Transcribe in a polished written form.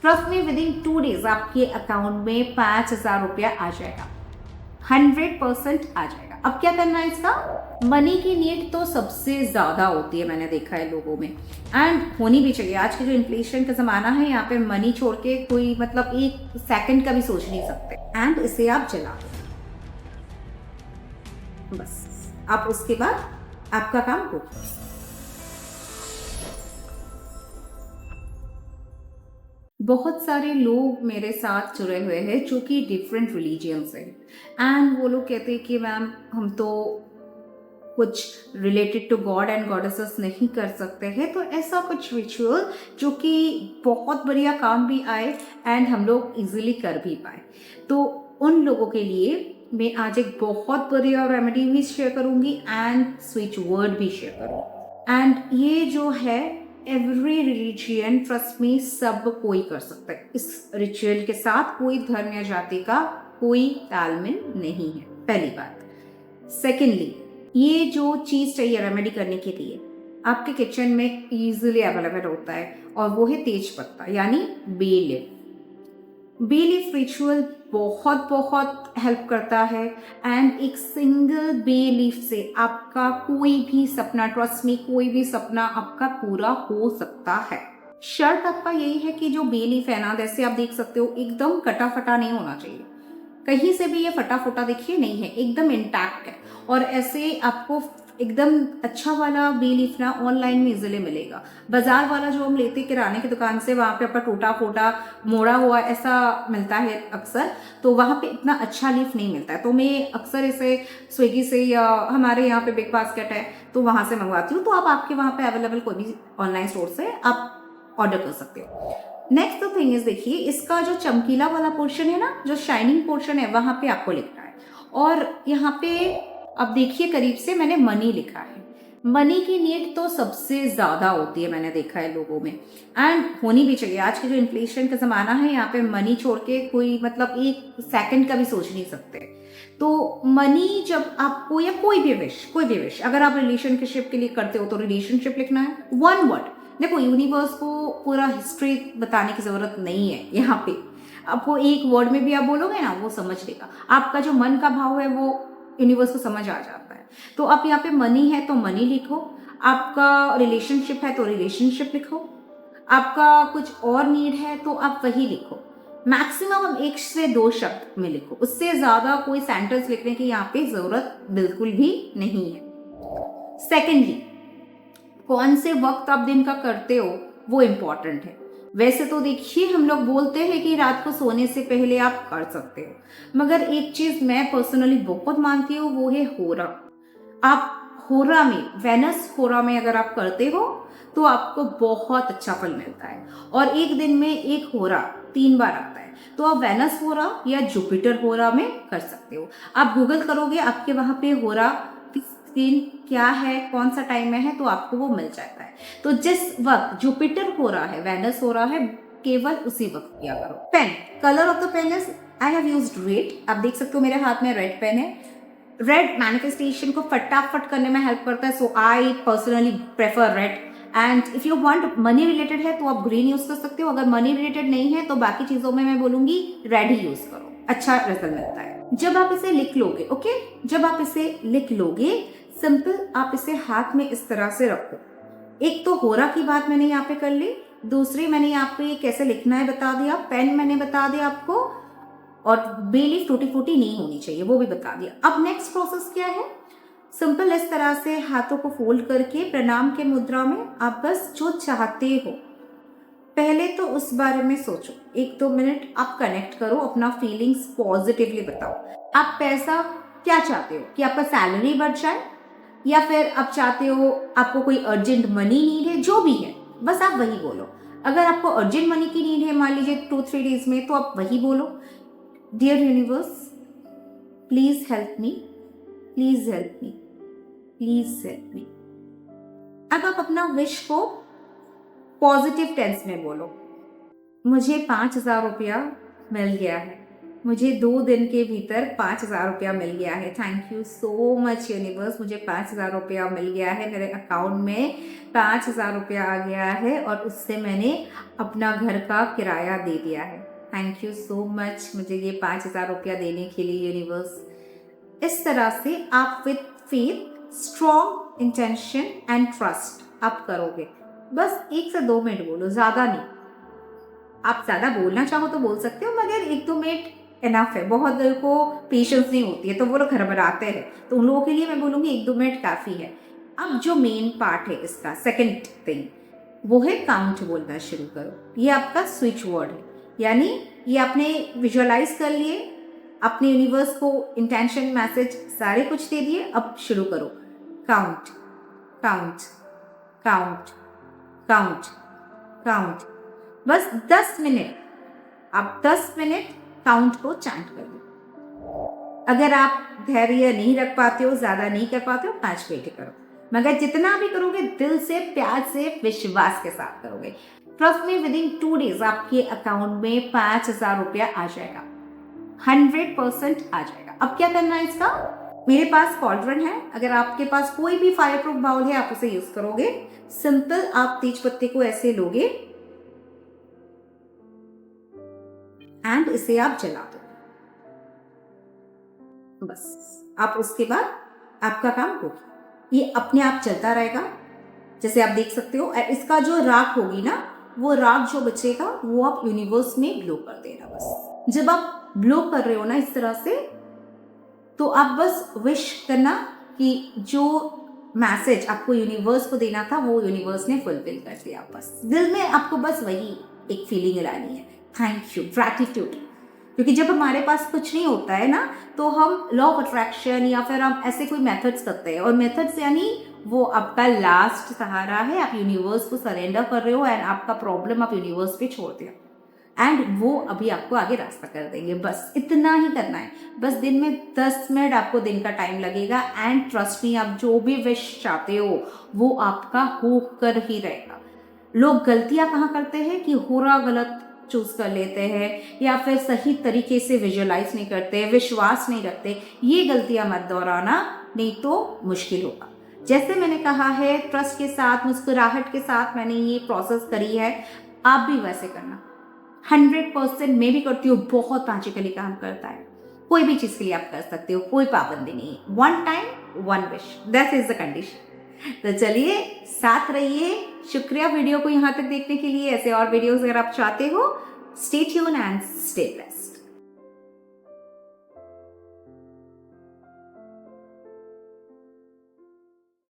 Trust में with in 2 days आपके account में 5,000 रुपया आ जाएगा, 100% आ जाएगा। अब क्या करना है इसका, मनी की नीड तो सबसे ज्यादा होती है, मैंने देखा है लोगों में, एंड होनी भी चाहिए। आज के जो इन्फ्लेशन का जमाना है, यहाँ पे मनी छोड़ के कोई मतलब एक सेकंड का भी सोच नहीं सकते। एंड इसे आप जला दो, बस आप उसके बाद आपका काम हो गया। बहुत सारे लोग मेरे साथ जुड़े हुए हैं जो कि डिफरेंट रिलीजियन से, एंड वो लोग कहते हैं कि मैम हम तो कुछ related to god and goddesses नहीं कर सकते हैं, तो ऐसा कुछ रिचुअल जो कि बहुत बढ़िया काम भी आए एंड हम लोग इजीली कर भी पाए, तो उन लोगों के लिए मैं आज एक बहुत बढ़िया रेमेडी भी शेयर करूंगी एंड स्विच वर्ड भी शेयर करूंगी। एंड ये जो है एवरी रिलीजियन, ट्रस्ट मी, सब कोई कर सकता है। इस रिचुअल के साथ कोई धर्म या जाति का कोई तालमेल नहीं है, पहली बात। सेकेंडली, ये जो चीज चाहिए रेमेडी करने के लिए आपके किचन में इजीली अवेलेबल होता है, और वो है तेज पत्ता यानी bay leaf. Bay leaf ritual बहुत बहुत हेल्प करता है, एंड एक सिंगल बे लीफ से आपका कोई भी सपना, ट्रस्ट में, कोई भी सपना आपका पूरा हो सकता है। शर्त आपका यही है कि जो बे लीफ है ना, जैसे आप देख सकते हो, एकदम कटा फटा नहीं होना चाहिए, कहीं से भी ये फटा फटा देखिए नहीं है, एकदम इंटैक्ट है। और ऐसे आपको एकदम अच्छा वाला बे लीफ ना ऑनलाइन में इजीली मिलेगा। बाजार वाला जो हम लेते किराने की दुकान से, वहाँ पे आपका टूटा फूटा मोड़ा हुआ ऐसा मिलता है अक्सर, तो वहाँ पे इतना अच्छा लीफ नहीं मिलता है। तो मैं अक्सर इसे स्विगी से या हमारे यहाँ पे बिग बास्केट है तो वहाँ से मंगवाती हूँ। तो आप आपके वहाँ पे अवेलेबल कोई भी ऑनलाइन स्टोर से आप ऑर्डर कर सकते हो। नेक्स्ट तो थिंग इज, देखिए इसका जो चमकीला वाला पोर्शन है ना, जो शाइनिंग पोर्शन है, वहां पे आपको लिखना है। और यहाँ पे अब देखिए करीब से मैंने मनी लिखा है। मनी की नीड तो सबसे ज्यादा होती है, मैंने देखा है लोगों में, एंड होनी भी चाहिए। आज के जो इन्फ्लेशन का जमाना है, यहाँ पे मनी छोड़ के कोई मतलब एक सेकंड का भी सोच नहीं सकते। तो मनी जब आपको, या कोई भी विश अगर आप रिलेशनशिप के लिए करते हो तो रिलेशनशिप लिखना है, वन वर्ड। देखो यूनिवर्स को पूरा हिस्ट्री बताने की जरूरत नहीं है यहाँ पे, आपको एक वर्ड में भी आप बोलोगे ना वो समझ लेगा। आपका जो मन का भाव है वो यूनिवर्स को समझ आ जाता है। तो आप यहाँ पे मनी है तो मनी लिखो, आपका रिलेशनशिप है तो रिलेशनशिप लिखो, आपका कुछ और नीड है तो आप वही लिखो। मैक्सिमम 1 से 2 शब्द में लिखो, उससे ज्यादा कोई सेंटेंस लिखने की यहाँ पे जरूरत बिल्कुल भी नहीं है। सेकेंडली, कौन से वक्त आप दिन का करते हो वो इम्पोर्टेंट है। वैसे तो देखिए हम लोग बोलते हैं कि रात को सोने से पहले आप कर सकते हो, मगर एक चीज मैं पर्सनली बहुत मानती हूँ, वो है होरा। आप होरा में, वेनस होरा में अगर आप करते हो तो आपको बहुत अच्छा फल मिलता है। और एक दिन में एक होरा 3 बार आता है, तो आप वेनस होरा या जुपिटर होरा में कर सकते हो। आप गूगल करोगे, आपके वहां पे होरा दिन क्या है, कौन सा टाइम है, तो आपको वो मिल जाता है। तो जिस वक्त जुपिटर हो रहा है, वेनस हो रहा है, केवल उसी वक्त किया करो। Pen, colour of the pen is, I have used red. आप देख सकते हो मेरे हाथ में रेड पेन है। रेड मैनिफेस्टेशन को फटाफट करने में हेल्प करता है, so I personally prefer red. And if you want money related है तो आप ग्रीन यूज कर सकते हो, अगर मनी रिलेटेड नहीं है तो बाकी चीजों में मैं बोलूंगी रेड ही यूज करो, अच्छा रिजल्ट मिलता है। जब आप इसे लिख लोगे, ओके, जब आप इसे लिख लोगे, सिंपल आप इसे हाथ में इस तरह से रखो। एक तो होरा की बात मैंने यहाँ पे कर ली, दूसरी मैंने यहाँ पे कैसे लिखना है बता दिया, पेन मैंने बता दिया आपको, और बेली टूटी फूटी नहीं होनी चाहिए वो भी बता दिया। अब नेक्स्ट प्रोसेस क्या है, सिंपल इस तरह से हाथों को फोल्ड करके प्रणाम के मुद्रा में आप बस जो चाहते हो पहले तो उस बारे में सोचो, 1-2 मिनट आप कनेक्ट करो, अपना फीलिंग्स पॉजिटिवली बताओ। आप पैसा क्या चाहते हो, कि आपका सैलरी बढ़ जाए, या फिर आप चाहते हो आपको कोई अर्जेंट मनी नीड है, जो भी है बस आप वही बोलो। अगर आपको अर्जेंट मनी की नीड है मान लीजिए 2-3 डेज में, तो आप वही बोलो, dear universe please help me, please help me, please help me. अब आप अपना विश को पॉजिटिव टेंस में बोलो, मुझे 5,000 रुपया मिल गया है, मुझे 2 दिन के भीतर 5,000 रुपया मिल गया है। Thank you so much universe, मुझे 5,000 रुपया मिल गया है, मेरे अकाउंट में 5,000 रुपया आ गया है और उससे मैंने अपना घर का किराया दे दिया है। थैंक यू सो मच मुझे ये 5,000 रुपया देने के लिए यूनिवर्स। इस तरह से आप with faith, strong intention and trust आप करोगे। बस 1 से 2 मिनट बोलो, ज़्यादा नहीं। आप ज़्यादा बोलना चाहो तो बोल सकते हो, मगर 1-2 मिनट इनफ है। बहुत लोगों को पेशेंस नहीं होती है तो वो लोग घबराते हैं, तो उन लोगों के लिए मैं बोलूँगी 1-2 मिनट काफ़ी है। अब जो मेन पार्ट है इसका, सेकंड थिंग, वो है काउंट बोलना शुरू करो। ये आपका स्विच वर्ड है, यानी ये आपने विजुअलाइज कर लिए, अपने यूनिवर्स को इंटेंशन, मैसेज सारे कुछ दे दिए। अब शुरू करो, count count count count count. बस 10 मिनट, आप 10 मिनट काउंट को चैंट कर लो। अगर आप धैर्य नहीं रख पाते हो, ज़्यादा नहीं कर पाते हो, 5 मिनट करो, मगर जितना भी करोगे दिल से, प्यार से, विश्वास के साथ करोगे। ट्रस्ट में विद इन 2 डेज आपके अकाउंट में 5,000 रुपया आ जाएगा, 100% आ जाएगा। अब क्या करना है इसका, मेरे पास कॉल्ड्रन है, अगर आपके पास कोई भी फायर प्रूफ बाउल है आप उसे यूज करोगे। सिंपल, आप तेज पत्ते को ऐसे लोगे एंड इसे आप जला दो। बस आप उसके बाद आपका काम हो गया। ये अपने आप चलता रहेगा, जैसे आप देख सकते हो। इसका जो राख होगी ना, वो राख जो बचेगा वो आप यूनिवर्स में ब्लो कर देना। बस जब आप ब्लो कर रहे हो ना इस तरह से, तो आप बस विश करना कि जो मैसेज आपको यूनिवर्स को देना था वो यूनिवर्स ने फुलफिल कर दिया। बस दिल में आपको बस वही एक फीलिंग लानी है, थैंक यू, ग्रैटिट्यूड। क्योंकि जब हमारे पास कुछ नहीं होता है ना, तो हम लॉ ऑफ अट्रैक्शन या फिर हम ऐसे कोई मेथड्स करते हैं, और मेथड्स यानी वो आपका लास्ट सहारा है। आप यूनिवर्स को सरेंडर कर रहे हो एंड आपका प्रॉब्लम आप यूनिवर्स पे छोड़ दिया, एंड वो अभी आपको आगे रास्ता कर देंगे। बस इतना ही करना है। बस दिन में 10 मिनट आपको दिन का टाइम लगेगा, एंड ट्रस्ट मी, आप जो भी विश चाहते हो वो आपका हो कर ही रहेगा। लोग गलतियां कहाँ करते हैं कि होरा गलत चूज कर लेते हैं, या फिर सही तरीके से विजुअलाइज नहीं करते, विश्वास नहीं रखते। ये गलतियां मत दोहराना, नहीं तो मुश्किल होगा। जैसे मैंने कहा है, ट्रस्ट के साथ, मुस्कुराहट के साथ मैंने ये प्रोसेस करी है, आप भी वैसे करना। 100% मैं भी करती हूँ, बहुत मैजिकली काम करता है। कोई भी चीज़ के लिए आप कर सकते हो, कोई पाबंदी नहीं है। 1 time 1 wish, that is the condition. तो चलिए, साथ रहिए। शुक्रिया वीडियो को यहाँ तक देखने के लिए। ऐसे और वीडियोस अगर आप चाहते हो, stay tune and stay blessed.